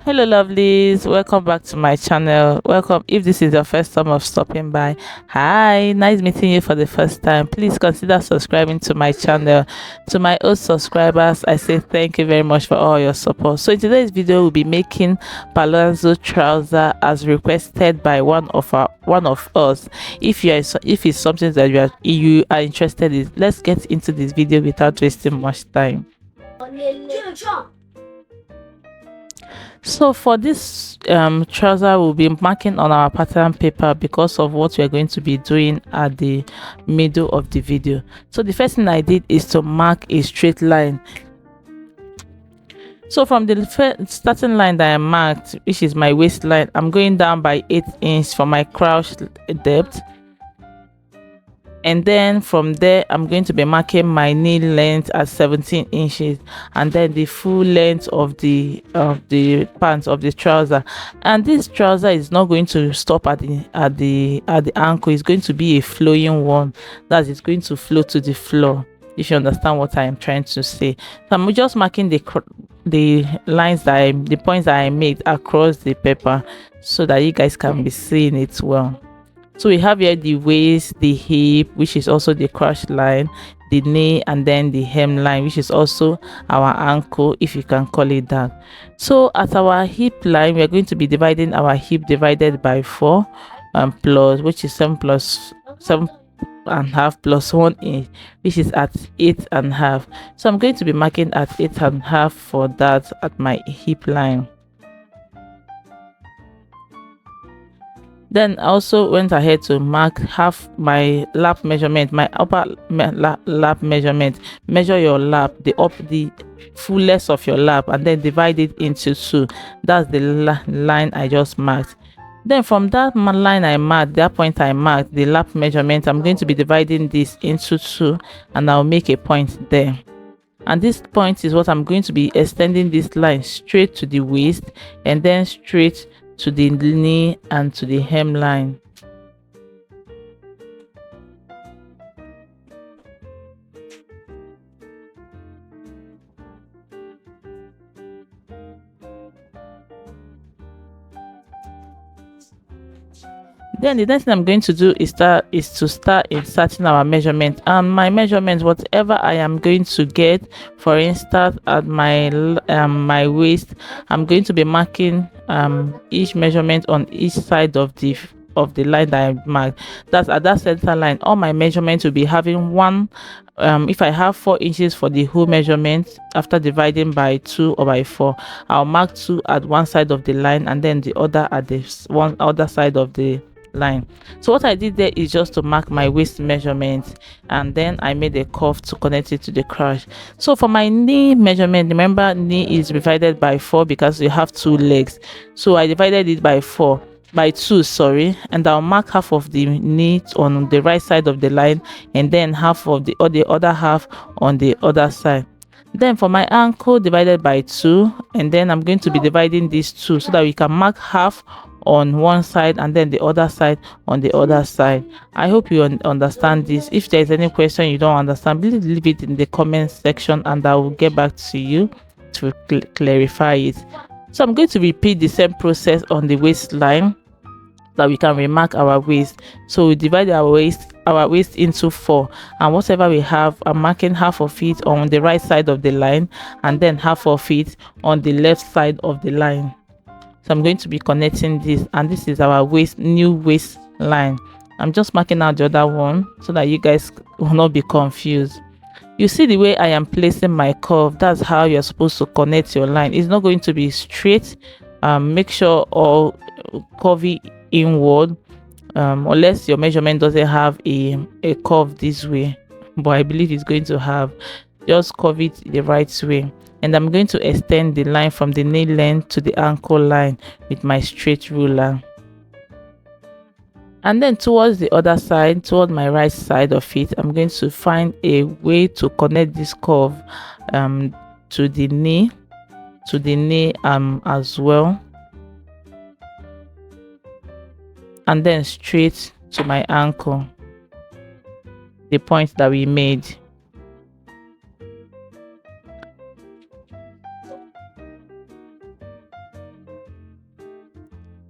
Hello lovelies, welcome back to my channel. Welcome if this is your first time of stopping by. Hi, nice meeting you for the first time. Please consider subscribing to my channel. To my old subscribers, I say thank you very much for all your support. So in today's video we'll be making palazzo trouser as requested by one of us. If it's something that you are interested in, let's get into this video without wasting much time. So for this trouser, we'll be marking on our pattern paper because of what we're going to be doing at the middle of the video. So the first thing I did is to mark a straight line. So from the starting line that I marked, which is my waistline, I'm going down by 8 inches for my crouch depth. And then from there I'm going to be marking my knee length at 17 inches, and then the full length of the pants of the trouser. And this trouser is not going to stop at the ankle. It's going to be a flowing one, that is going to flow to the floor, if you understand what I am trying to say. So I'm just marking the lines that the points that I made across the paper so that you guys can be seeing it well. So we have here the waist, the hip, which is also the crotch line, the knee, and then the hem line, which is also our ankle, if you can call it that. So at our hip line, we are going to be dividing our hip divided by 4 plus, which is 7 plus 7.5 plus 1 inch, which is at 8.5. So I'm going to be marking at 8.5 for that at my hip line. Then I also went ahead to mark half my lap measurement, my upper lap measurement. Measure your lap, the fullness of your lap, and then divide it into 2. That's the line I just marked. Then from that line I marked, that point I marked, the lap measurement, I'm going to be dividing this into 2, and I'll make a point there. And this point is what I'm going to be extending this line straight to the waist, and then straight to the knee and to the hem line. Then the next thing I'm going to do is to start inserting our measurement. And my measurement, whatever I am going to get, for instance at my waist, I'm going to be marking each measurement on each side of the line that I marked. That's at that center line. All my measurements will be having one. If I have 4 inches for the whole measurement, after dividing by 2 or by 4, I'll mark 2 at one side of the line and then the other at the other side of the line. So what I did there is just to mark my waist measurement, and then I made a curve to connect it to the crotch. So for my knee measurement, remember knee is divided by 4 because you have 2 legs. So I divided it by 2, sorry, and I'll mark half of the knee on the right side of the line, and then half of the other half on the other side. Then for my ankle, divided by 2, and then I'm going to be dividing these 2 so that we can mark half on one side and then the other side on the other side. I hope you understand this. If there is any question you don't understand, please leave it in the comment section and I will get back to you to clarify it. So I'm going to repeat the same process on the waistline, that we can remark our waist. So we divide our waist into 4, and whatever we have, I'm marking half of it on the right side of the line and then half of it on the left side of the line. So I'm going to be connecting this, and this is our new waistline. I'm just marking out the other one so that you guys will not be confused. You see the way I am placing my curve, that's how you're supposed to connect your line. It's not going to be straight. Make sure all curvy inward, unless your measurement doesn't have a curve this way, but I believe it's going to have. Just curve it the right way, and I'm going to extend the line from the knee length to the ankle line with my straight ruler. And then towards the other side, toward my right side of it, I'm going to find a way to connect this curve to the knee as well, and then straight to my ankle, the point that we made.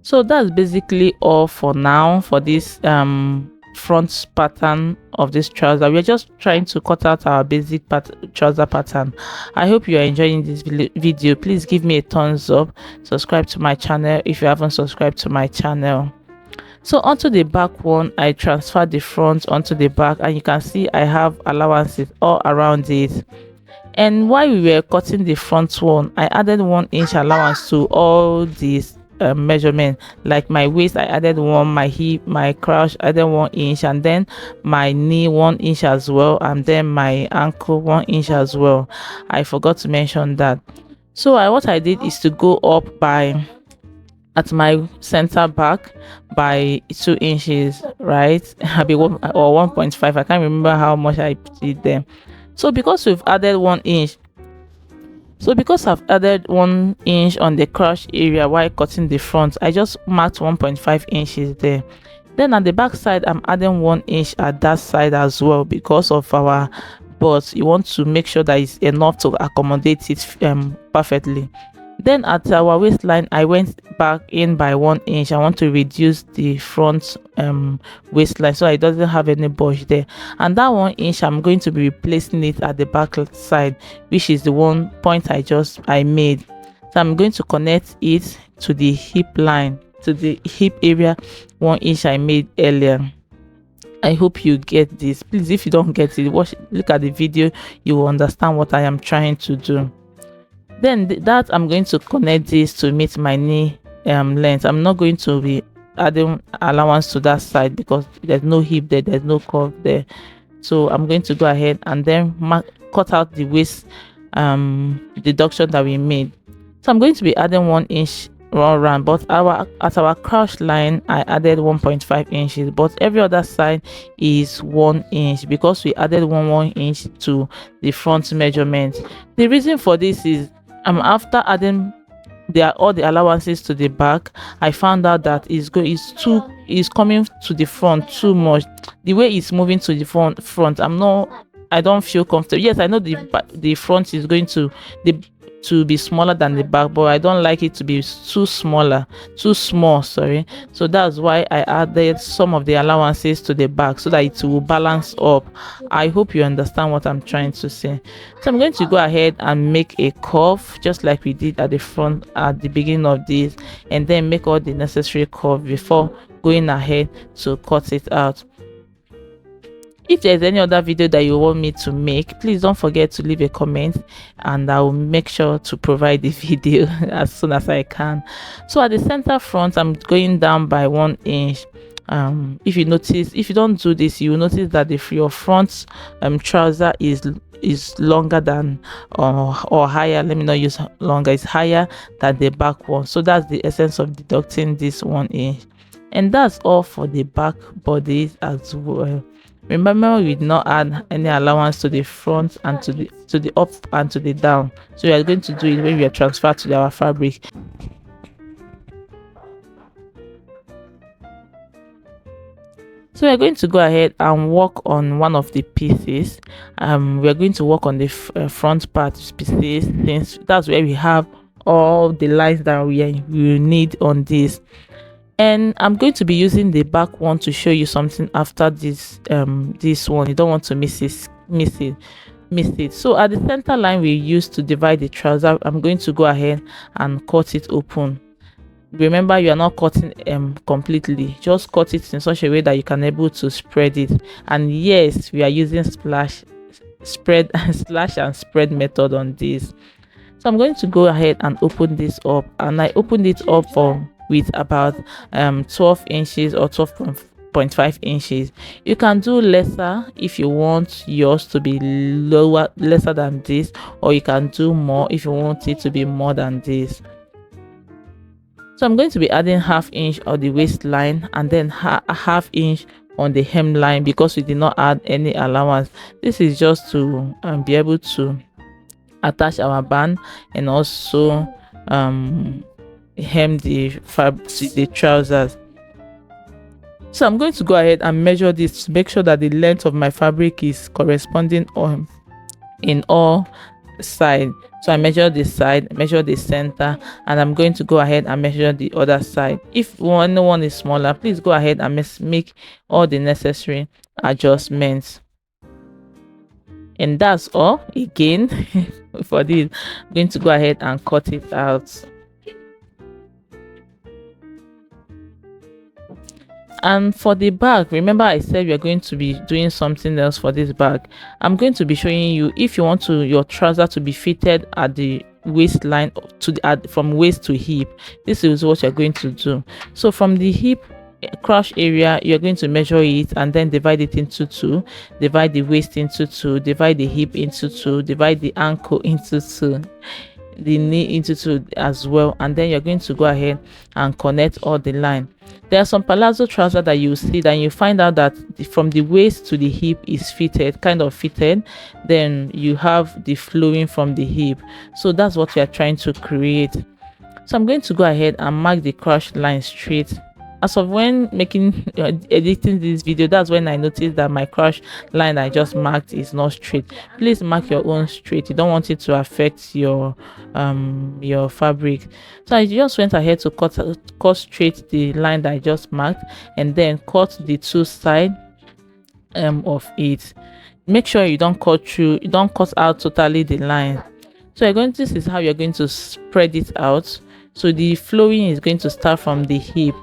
So that's basically all for now for this front pattern of this trouser. We're just trying to cut out our basic trouser pattern. I hope you are enjoying this video. Please give me a thumbs up, subscribe to my channel if you haven't subscribed to my channel. So onto the back one, I transferred the front onto the back, and you can see I have allowances all around it. And while we were cutting the front one, I added 1 inch allowance to all these measurement. Like my waist, I added 1, my hip, my crouch, I added 1 inch, and then my knee 1 inch as well, and then my ankle 1 inch as well. I forgot to mention that. So what I did is to go up by at my center back by 2 inches, right? I be 1 or 1.5. I can't remember how much I did there. So because we've added 1 inch, because I've added 1 inch on the crotch area while cutting the front, I just marked 1.5 inches there. Then at the back side, I'm adding 1 inch at that side as well, because of our butt. You want to make sure that it's enough to accommodate it perfectly. Then at our waistline, I went back in by 1 inch. I want to reduce the front waistline so it doesn't have any bulge there. And that 1 inch, I'm going to be replacing it at the back side, which is the one point I made. So I'm going to connect it to the hip line, to the hip area 1 inch I made earlier. I hope you get this. Please, if you don't get it, look at the video, you will understand what I am trying to do. Then that I'm going to connect this to meet my knee length. I'm not going to be adding allowance to that side because there's no hip there, there's no curve there. So I'm going to go ahead and then cut out the waist deduction that we made. So I'm going to be adding 1 inch all around, but at our crouch line I added 1.5 inches, but every other side is 1 inch because we added 1 inch to the front measurement. The reason for this is after adding all the allowances to the back, I found out that it's coming to the front too much. The way it's moving to the front, I don't feel comfortable. Yes, I know the front is going to be smaller than the back, but I don't like it to be too small, sorry. So that's why I added some of the allowances to the back so that it will balance up. I hope you understand what I'm trying to say. So I'm going to go ahead and make a curve just like we did at the front at the beginning of this, and then make all the necessary curve before going ahead to cut it out. If there's any other video that you want me to make, please don't forget to leave a comment and I will make sure to provide the video as soon as I can. So at the center front, I'm going down by 1 inch. If you don't do this, you will notice that your front trouser is longer than or higher. Let me not use longer, it's higher than the back one. So that's the essence of deducting this 1 inch. And that's all for the back bodies as well. Remember, we did not add any allowance to the front and to the up and to the down. So we are going to do it when we are transferred to our fabric. So we are going to go ahead and work on one of the pieces. We are going to work on the front part pieces, since that's where we have all the lines that we need on this. And I'm going to be using the back one to show you something after this one. You don't want to miss it. So at the center line we used to divide the trouser, I'm going to go ahead and cut it open. Remember, you are not cutting completely, just cut it in such a way that you can able to spread it. And yes, we are using slash and spread method on this. So I'm going to go ahead and open this up, and I opened it up with about 12 inches or 12.5 inches. You can do lesser if you want yours to be lesser than this, or you can do more if you want it to be more than this. So I'm going to be adding ½ inch on the waistline and then ½ inch on the hemline because we did not add any allowance. This is just to be able to attach our band and also hem the trousers. So I'm going to go ahead and measure this to make sure that the length of my fabric is corresponding in all side. So I measure the side, measure the center, and I'm going to go ahead and measure the other side. If one is smaller, please go ahead and make all the necessary adjustments. And that's all. Again, for this, I'm going to go ahead and cut it out. And for the bag, remember I said we are going to be doing something else for this bag. I'm going to be showing you, if you want your trouser to be fitted at the waistline to the from waist to hip, this is what you're going to do. So from the hip crotch area, you're going to measure it and then divide it into two, divide the waist into two, divide the hip into two, divide the ankle into two, the knee into two as well, and then you're going to go ahead and connect all the line. There are some palazzo trousers that you see that you find out that from the waist to the hip is fitted, kind of fitted, then you have the flowing from the hip. So that's what we are trying to create. So I'm going to go ahead and mark the crotch line straight. As of when editing this video, that's when I noticed that my crotch line I just marked is not straight. Please mark your own straight. You don't want it to affect your fabric. So I just went ahead to cut straight the line that I just marked, and then cut the two sides of it. Make sure you don't cut out totally the line. So this is how you're going to spread it out. So the flowing is going to start from the hip,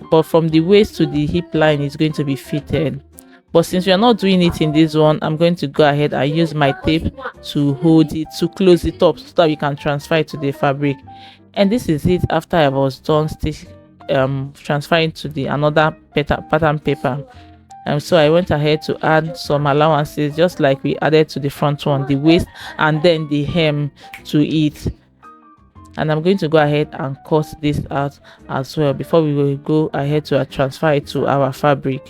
but from the waist to the hip line is going to be fitted. But since we are not doing it in this one, I'm going to go ahead and use my tape to hold it, to close it up, so that we can transfer it to the fabric. And this is it after I was done transferring to the another pattern paper. So I went ahead to add some allowances, just like we added to the front one, the waist and then the hem to it. And I'm going to go ahead and cut this out as well before we will go ahead to transfer it to our fabric.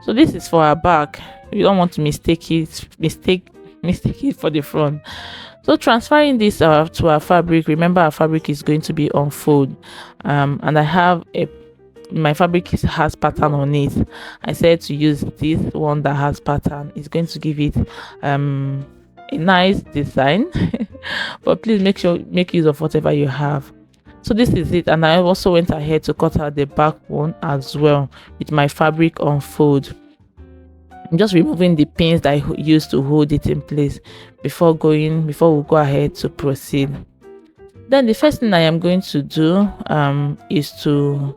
So this is for our back. We don't want to mistake it for the front. So transferring this to our fabric, remember our fabric is going to be on fold, and I have my fabric has pattern on it. I said to use this one that has pattern. It's going to give it a nice design but please make use of whatever you have. So this is it, and I also went ahead to cut out the back one as well with my fabric on fold. I'm just removing the pins that I used to hold it in place before we go ahead to proceed. Then the first thing I am going to do is to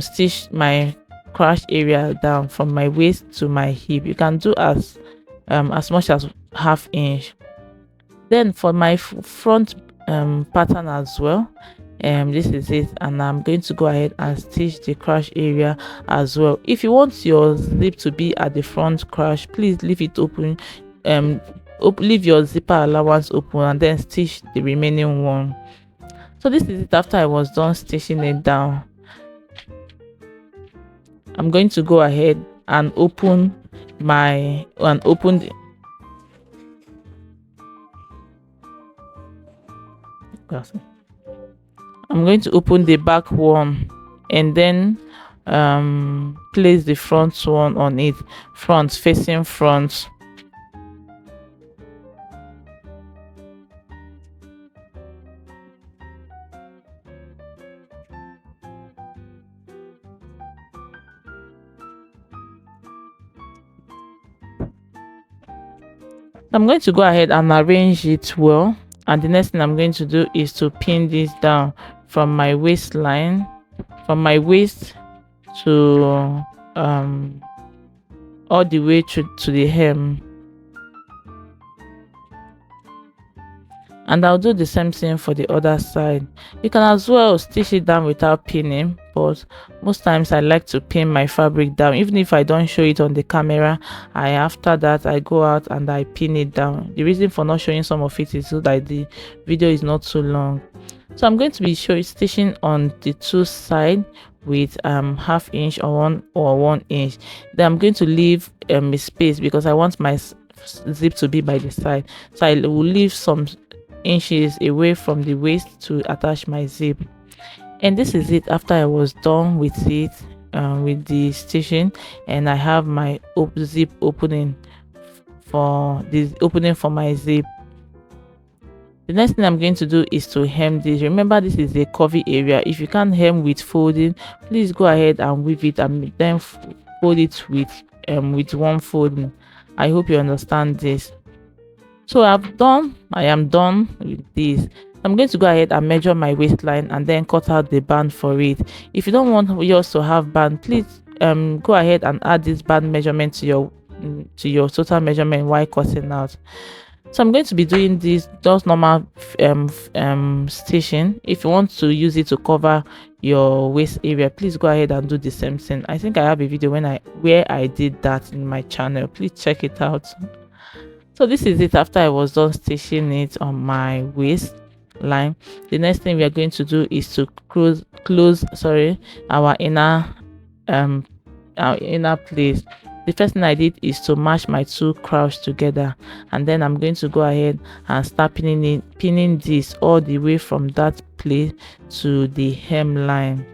stitch my crotch area down from my waist to my hip. You can do as much as ½ inch. Then for my front pattern as well, this is it, and I'm going to go ahead and stitch the crotch area as well. If you want your zip to be at the front crotch, please leave it open, leave your zipper allowance open, and then stitch the remaining one. So this is it after I was done stitching it down. I'm going to go ahead and open I'm going to open the back one and then place the front one on it, front facing front. I'm going to go ahead and arrange it well, and the next thing I'm going to do is to pin this down from my waistline, from my waist to all the way to the hem. And I'll do the same thing for the other side. You can as well stitch it down without pinning, but most times I like to pin my fabric down. Even if I don't show it on the camera, after that I go out and I pin it down. The reason for not showing some of it is so that the video is not too long. So I'm going to be stitching on the two sides with ½ inch or 1 inch. Then I'm going to leave a space because I want my zip to be by the side, so I will leave some inches away from the waist to attach my zip. And this is it after I was done with it. with the stitching, and I have my zip opening for this opening for my zip. The next thing I'm going to do is to hem this. Remember, this is a curvy area. If you can't hem with folding, please go ahead and weave it and then fold it with one folding. I hope you understand this. So I am done with this. I'm going to go ahead and measure my waistline and then cut out the band for it. If you don't want yours to have band, please go ahead and add this band measurement to your total measurement while cutting out. So I'm going to be doing this just normal stitching. If you want to use it to cover your waist area, please go ahead and do the same thing. I think I have a video where I did that in my channel. Please check it out. So this is it after I was done stitching it on my waistline. The next thing we are going to do is to close our inner place. The first thing I did is to match my two crowns together, and then I'm going to go ahead and start pinning this all the way from that place to the hemline.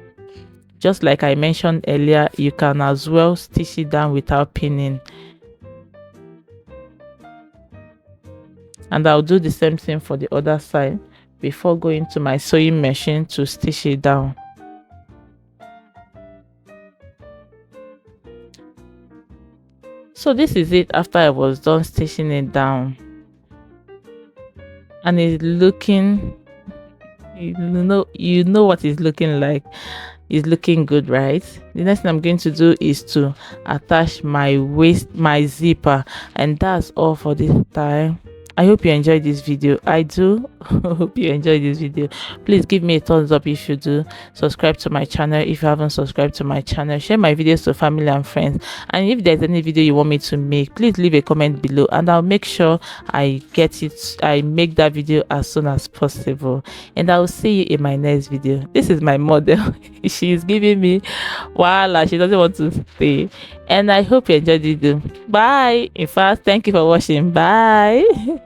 Just like I mentioned earlier, you can as well stitch it down without pinning. And I'll do the same thing for the other side before going to my sewing machine to stitch it down. So this is it after I was done stitching it down, and it's looking, you know what it's looking like. It's looking good, right? The next thing I'm going to do is to attach my zipper, and that's all for this time. I hope you enjoyed this video. I do hope you enjoyed this video. Please give me a thumbs up if you do. Subscribe to my channel if you haven't subscribed to my channel. Share my videos to family and friends. And if there's any video you want me to make, please leave a comment below and I'll make sure I make that video as soon as possible. And I'll see you in my next video. This is my model. She's giving me voila, she doesn't want to stay. And I hope you enjoyed the video. Bye. In fact, thank you for watching. Bye.